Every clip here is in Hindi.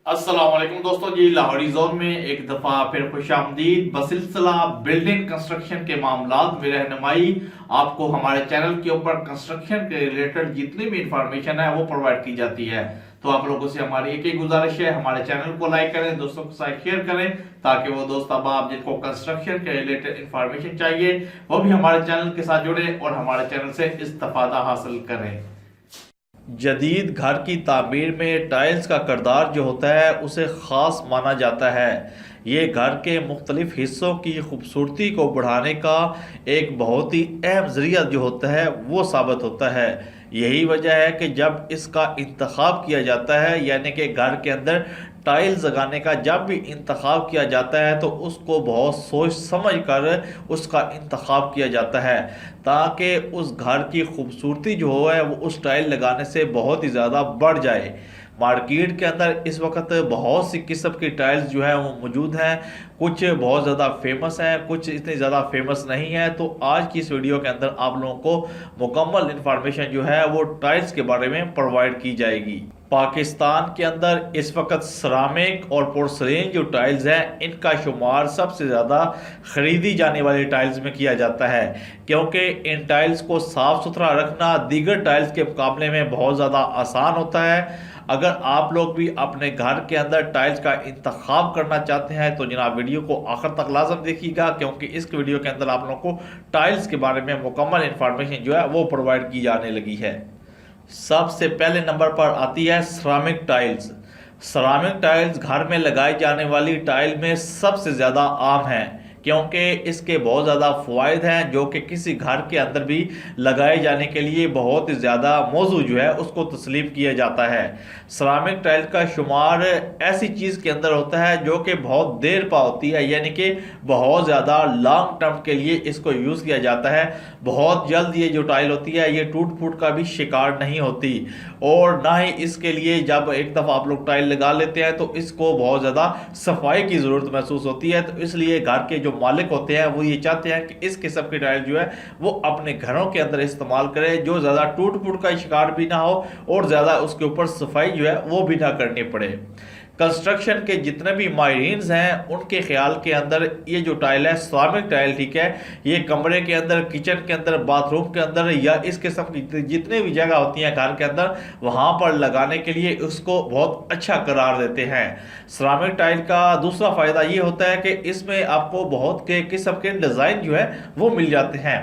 अस्सलाम वालेकुम दोस्तों जी, लाहौरी जोन में एक दफा फिर खुशामदीद। बसिलसिला बिल्डिंग कंस्ट्रक्शन के मामलात में रहनुमाई आपको हमारे चैनल के ऊपर कंस्ट्रक्शन के रिलेटेड जितनी भी इंफॉर्मेशन है वो प्रोवाइड की जाती है। तो आप लोगों से हमारी एक ही गुजारिश है, हमारे चैनल को लाइक करें, दोस्तों के साथ शेयर करें, ताकि वो दोस्त अब जिनको कंस्ट्रक्शन के रिलेटेड इंफॉर्मेशन चाहिए वो भी हमारे चैनल के साथ जुड़े और हमारे चैनल से इस्तेफादा हासिल करें। जदीद घर की तामीर में टाइल्स का किरदार जो होता है उसे ख़ास माना जाता है। ये घर के मुख्तलिफ हिस्सों की खूबसूरती को बढ़ाने का एक बहुत ही अहम ज़रिया जो होता है वो साबित होता है। यही वजह है कि जब इसका इंतखाब किया जाता है, यानी कि घर के अंदर टाइल्स लगाने का जब भी इंतखाब किया जाता है तो उसको बहुत सोच समझ कर उसका इंतखाब किया जाता है, ताकि उस घर की खूबसूरती जो है वो उस टाइल लगाने से बहुत ही ज़्यादा बढ़ जाए। मार्केट के अंदर इस वक्त बहुत सी किस्म की टाइल्स जो है वो मौजूद हैं। कुछ बहुत ज़्यादा फेमस हैं, कुछ इतनी ज़्यादा फेमस नहीं है। तो आज की इस वीडियो के अंदर आप लोगों को मुकम्मल इंफॉर्मेशन जो है वो टाइल्स के बारे में प्रोवाइड की जाएगी। पाकिस्तान के अंदर इस वक्त सरामिक और पोर्सलेन जो टाइल्स हैं इनका शुमार सबसे ज़्यादा ख़रीदी जाने वाली टाइल्स में किया जाता है, क्योंकि इन टाइल्स को साफ़ सुथरा रखना दीगर टाइल्स के मुकाबले में बहुत ज़्यादा आसान होता है। अगर आप लोग भी अपने घर के अंदर टाइल्स का इंतखाब करना चाहते हैं तो जनाब वीडियो को आखिर तक लाजम देखिएगा, क्योंकि इस वीडियो के अंदर आप लोगों को टाइल्स के बारे में मुकम्मल इंफॉर्मेशन जो है वो प्रोवाइड की जाने लगी है। सबसे पहले नंबर पर आती है सरामिक टाइल्स। सरामिक टाइल्स घर में लगाई जाने वाली टाइल में सबसे ज़्यादा आम है, क्योंकि इसके बहुत ज़्यादा फ़वाइद हैं जो कि किसी घर के अंदर भी लगाए जाने के लिए बहुत ही ज़्यादा मौजू जो है उसको तस्लीम किया जाता है। सरामिक टाइल का शुमार ऐसी चीज़ के अंदर होता है जो कि बहुत देर पा होती है, यानी कि बहुत ज़्यादा लॉन्ग टर्म के लिए इसको यूज़ किया जाता है। बहुत जल्द ये जो टाइल होती है ये टूट फूट का भी शिकार नहीं होती, और ना ही इसके लिए जब एक दफ़ा आप लोग टाइल लगा लेते हैं तो इसको बहुत ज़्यादा सफाई की ज़रूरत महसूस होती है। तो इसलिए घर के जो मालिक होते हैं वो ये चाहते हैं कि इस किस्म की टाइल जो है वो अपने घरों के अंदर इस्तेमाल करें, जो ज़्यादा टूट फूट का शिकार भी ना हो और ज़्यादा उसके ऊपर सफाई जो है वो भी ना करनी पड़े। कंस्ट्रक्शन के जितने भी माहिरीन हैं उनके ख्याल के अंदर ये जो टाइल है सरामिक टाइल, ठीक है, ये कमरे के अंदर, किचन के अंदर, बाथरूम के अंदर या इस किस्म की जितने भी जगह होती हैं घर के अंदर वहाँ पर लगाने के लिए उसको बहुत अच्छा करार देते हैं। सरामिक टाइल का दूसरा फ़ायदा ये होता है कि इसमें आपको बहुत के किस्म के डिज़ाइन जो है वो मिल जाते हैं,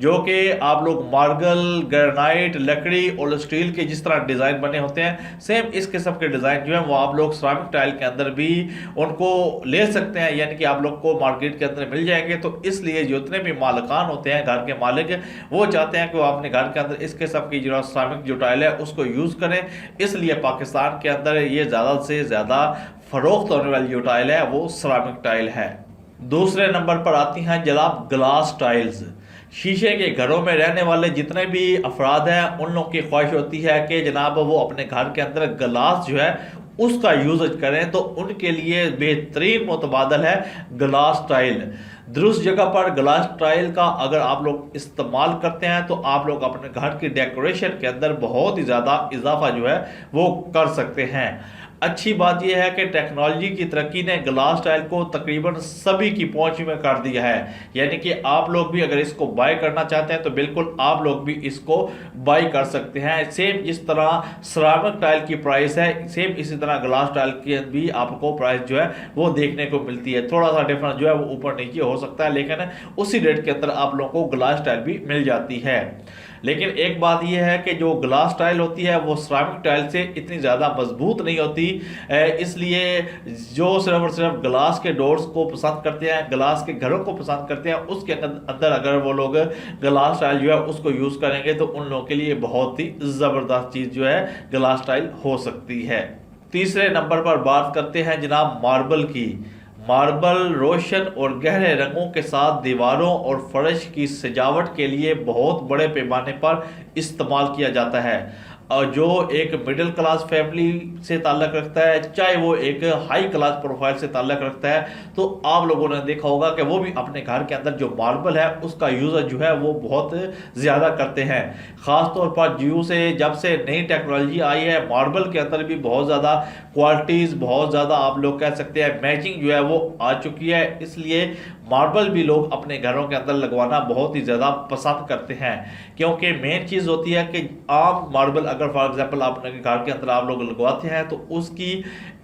जो कि आप लोग मार्बल, ग्रेनाइट, लकड़ी और स्टील के जिस तरह डिज़ाइन बने होते हैं सेम इस किस्म के डिज़ाइन जो है वो आप लोग सरामिक टाइल के अंदर भी उनको ले सकते हैं, यानी कि आप लोग को मार्केट के अंदर मिल जाएंगे। तो इसलिए जितने भी मालिकान होते हैं, घर के मालिक, वो चाहते हैं कि वो अपने घर के अंदर इस किस्म की जो सरामिक जो टाइल है उसको यूज़ करें। इसलिए पाकिस्तान के अंदर ये ज़्यादा से ज़्यादा फ़रोख्त होने वाली जो टाइल है वो सरामिक टाइल है। दूसरे नंबर पर आती हैं जनाब ग्लास टाइल्स। शीशे के घरों में रहने वाले जितने भी अफराद हैं उन लोगों की ख्वाहिश होती है कि जनाब वो अपने घर के अंदर ग्लास जो है उसका यूज करें, तो उनके लिए बेहतरीन मुतबादल है ग्लास टाइल। दुरुस्त जगह पर ग्लास टाइल का अगर आप लोग इस्तेमाल करते हैं तो आप लोग अपने घर की डेकोरेशन के अंदर बहुत ही ज़्यादा इजाफा जो है वो कर सकते हैं। अच्छी बात यह है कि टेक्नोलॉजी की तरक्की ने ग्लास टाइल को तकरीबन सभी की पहुंच में कर दिया है, यानी कि आप लोग भी अगर इसको बाय करना चाहते हैं तो बिल्कुल आप लोग भी इसको बाय कर सकते हैं। सेम जिस तरह सरामिक टाइल की प्राइस है सेम इसी तरह ग्लास टाइल की भी आपको प्राइस जो है वो देखने को मिलती है। थोड़ा सा डिफरेंस जो है वो ऊपर नीचे हो सकता है, लेकिन उसी रेट के अंदर आप लोगों को ग्लास टाइल भी मिल जाती है। लेकिन एक बात यह है कि जो ग्लास टाइल होती है वो सरामिक टाइल से इतनी ज़्यादा मजबूत नहीं होती, इसलिए जो सिर्फ और सिर्फ ग्लास के डोर्स को पसंद करते हैं, ग्लास के घरों को पसंद करते हैं, उसके अंदर अगर वो लोग ग्लास टाइल जो है उसको यूज़ करेंगे तो उन लोगों के लिए बहुत ही ज़बरदस्त चीज़ जो है ग्लास टाइल हो सकती है। तीसरे नंबर पर बात करते हैं जनाब मार्बल की। मार्बल रोशन और गहरे रंगों के साथ दीवारों और फर्श की सजावट के लिए बहुत बड़े पैमाने पर इस्तेमाल किया जाता है। और जो एक मिडिल क्लास फैमिली से ताल्लुक़ रखता है, चाहे वो एक हाई क्लास प्रोफाइल से ताल्लुक़ रखता है, तो आप लोगों ने देखा होगा कि वो भी अपने घर के अंदर जो मार्बल है उसका यूज़ जो है वो बहुत ज़्यादा करते हैं। ख़ास तौर पर जियो से जब से नई टेक्नोलॉजी आई है, मार्बल के अंदर भी बहुत ज़्यादा क्वालिटीज़, बहुत ज़्यादा आप लोग कह सकते हैं मैचिंग जो है वो आ चुकी है। इसलिए मार्बल भी लोग अपने घरों के अंदर लगवाना बहुत ही ज़्यादा पसंद करते हैं, क्योंकि मेन चीज़ होती है कि आम मार्बल अगर फॉर एग्जांपल अपने घर के अंदर आप लोग लगवाते हैं तो उसकी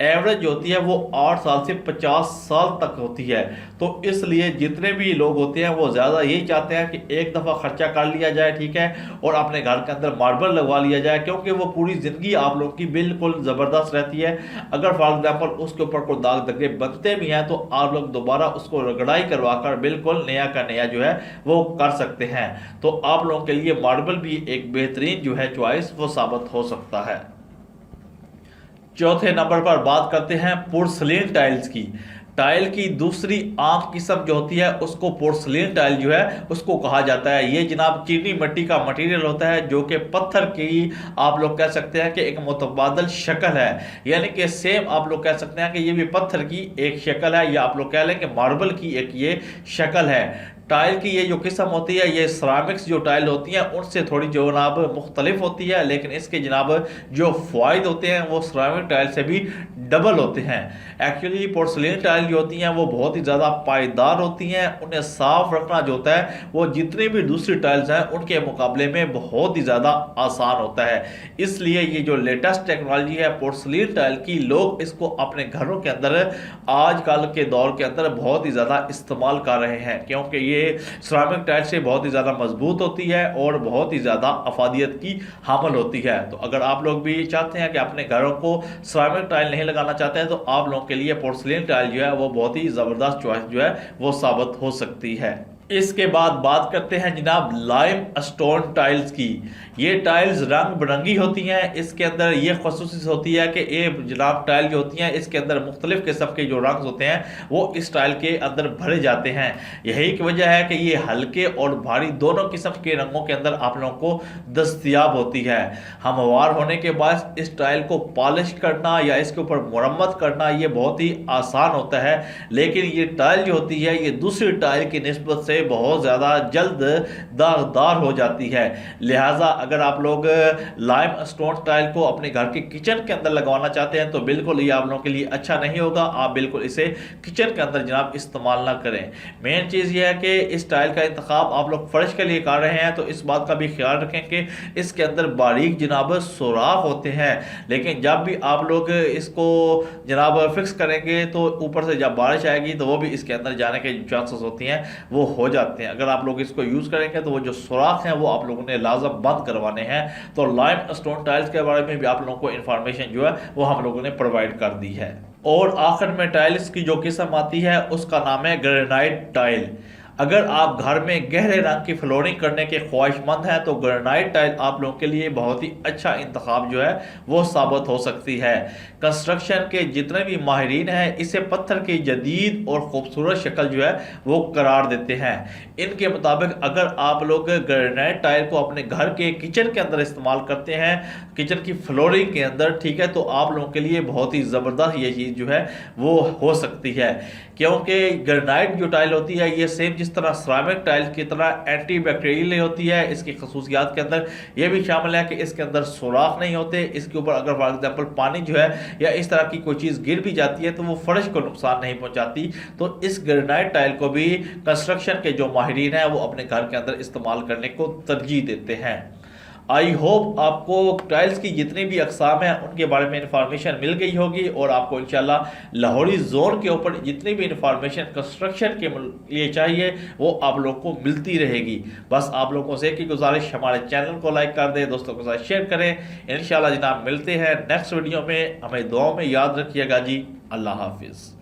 एवरेज होती है वो 8 साल से 50 साल तक होती है। तो इसलिए जितने भी लोग होते हैं वो ज़्यादा यही चाहते हैं कि एक दफ़ा खर्चा कर लिया जाए, ठीक है, और अपने घर के अंदर मार्बल लगवा लिया जाए, क्योंकि वो पूरी ज़िंदगी आप लोग की बिल्कुल ज़बरदस्त रहती है। अगर फॉर एग्जांपल उसके ऊपर कोई दाग धब्बे बनते भी हैं तो आप लोग दोबारा उसको रगड़ाई करवाकर बिल्कुल नया का नया जो है वो कर सकते हैं। तो आप लोगों के लिए मार्बल भी एक बेहतरीन जो है चॉइस वो साबित हो सकता है। चौथे नंबर पर बात करते हैं पोर्सलीन टाइल्स की। टाइल की दूसरी आम किस्म जो होती है उसको पोर्सलीन टाइल जो है उसको कहा जाता है। ये जनाब चीनी मिट्टी का मटेरियल होता है जो कि पत्थर की आप लोग कह सकते हैं कि एक मुतबादल शक्ल है, यानी कि सेम आप लोग कह सकते हैं कि ये भी पत्थर की एक शक्ल है, या आप लोग कह लें कि मार्बल की एक ये शक्ल है। टाइल की ये जो किस्म होती है ये सिरामिक्स जो टाइल होती हैं उनसे थोड़ी जो जनाब मुख्तलिफ होती है, लेकिन इसके जनाब जो फ़ायदे होते हैं वो सिरामिक टाइल से भी डबल होते हैं। एक्चुअली पोर्सलीन टाइल जो होती हैं वो बहुत ही ज़्यादा पायदार होती हैं, उन्हें साफ रखना जो होता है वो जितनी भी दूसरी टाइल्स हैं उनके मुकाबले में बहुत ही ज़्यादा आसान होता है। इसलिए ये जो लेटेस्ट टेक्नोलॉजी है पोर्सलीन टाइल की, लोग इसको अपने घरों के अंदर आजकल के दौर के अंदर बहुत ही ज़्यादा इस्तेमाल कर रहे हैं, क्योंकि ये सिरामिक टाइल से बहुत ही ज़्यादा मजबूत होती है और बहुत ही ज़्यादा अफादियत की हामिल होती है। तो अगर आप लोग भी चाहते हैं कि अपने घरों को सिरामिक टाइल नहीं लगाना चाहते हैं तो आप लोगों के लिए पोर्सलीन टाइल जो है वो बहुत ही ज़बरदस्त चॉइस जो है वो साबित हो सकती है। इसके बाद बात करते हैं जनाब लाइम स्टोन टाइल्स की। ये टाइल्स रंग बिरंगी होती हैं, इसके अंदर ये खसूसियत होती है कि ये जनाब टाइल जो होती हैं इसके अंदर मुख्तलिफ किस्म के जो रंग होते हैं वो इस टाइल के अंदर भरे जाते हैं। यही की वजह है कि ये हल्के और भारी दोनों किस्म के रंगों के अंदर आप लोगों को दस्तयाब होती है। हमवार होने के बाद इस टाइल को पॉलिश करना या इसके ऊपर मुरम्मत करना ये बहुत ही आसान होता है, लेकिन ये टाइल जो होती है ये दूसरी टाइल की निस्बत से बहुत ज़्यादा जल्द दागदार हो जाती है। लिहाजा अगर आप लोग लाइम स्टोन टाइल को अपने घर के किचन के अंदर लगवाना चाहते हैं तो बिल्कुल ये आप लोगों के लिए अच्छा नहीं होगा। आप बिल्कुल इसे किचन के अंदर जनाब इस्तेमाल ना करें। मेन चीज़ ये है कि इस टाइल का इंतखाब आप लोग फर्श के लिए कर रहे हैं तो इस बात का भी ख्याल रखें कि इसके अंदर बारीक जनाब सुराख होते हैं, लेकिन जब भी आप लोग इसको जनाब फिक्स करेंगे तो ऊपर से जब बारिश आएगी तो वो भी इसके अंदर जाने के चांसेस होती हैं वो हो जाते हैं। अगर आप लोग इसको यूज़ करेंगे तो वो जो सुराख हैं वो आप लोगों ने लाजम बंद करवाने हैं। तो लाइम स्टोन टाइल्स के बारे में भी आप लोगों को इन्फॉर्मेशन जो है वो हम लोगों ने प्रोवाइड कर दी है। और आखिर में टाइल्स की जो किस्म आती है उसका नाम है ग्रेनाइट टाइल। अगर आप घर में गहरे रंग की फ्लोरिंग करने के ख्वाहिशमंद हैं तो ग्रेनाइट टाइल आप लोगों के लिए बहुत ही अच्छा इंतखाब जो है वो साबित हो सकती है। कंस्ट्रक्शन के जितने भी माहिरीन हैं इसे पत्थर की जदीद और खूबसूरत शक्ल जो है वो करार देते हैं। इनके मुताबिक अगर आप लोग ग्रेनाइट टाइल को अपने घर के किचन के अंदर इस्तेमाल करते हैं, किचन की फ्लोरिंग के अंदर, ठीक है, तो आप लोगों के लिए बहुत ही ज़बरदस्त ये चीज़ जो है वो हो सकती है, क्योंकि ग्रेनाइट जो टाइल होती है ये सेम जिस तरह सिरामिक टाइल्स की तरह एंटी बैक्टीरियल होती है। इसकी खसूसियात के अंदर ये भी शामिल है कि इसके अंदर सुराख नहीं होते। इसके ऊपर अगर फॉर एग्जांपल पानी जो है या इस तरह की कोई चीज़ गिर भी जाती है तो वो फर्श को नुकसान नहीं पहुंचाती। तो इस ग्रेनाइट टाइल को भी कंस्ट्रक्शन के जो माहिरीन हैं वो अपने घर के अंदर इस्तेमाल करने को तरजीह देते हैं। आई होप आपको टाइल्स की जितनी भी अकसाम हैं उनके बारे में इंफॉर्मेशन मिल गई होगी और आपको इंशाल्लाह लाहौरी जोन के ऊपर जितनी भी इंफॉर्मेशन कंस्ट्रक्शन के लिए चाहिए वो आप लोग को मिलती रहेगी। बस आप लोगों से की गुजारिश, हमारे चैनल को लाइक कर दें, दोस्तों के साथ शेयर करें। इंशाल्लाह जनाब मिलते हैं नेक्स्ट वीडियो में। हमें दुआ में याद रखिएगा जी। अल्लाह हाफिज़।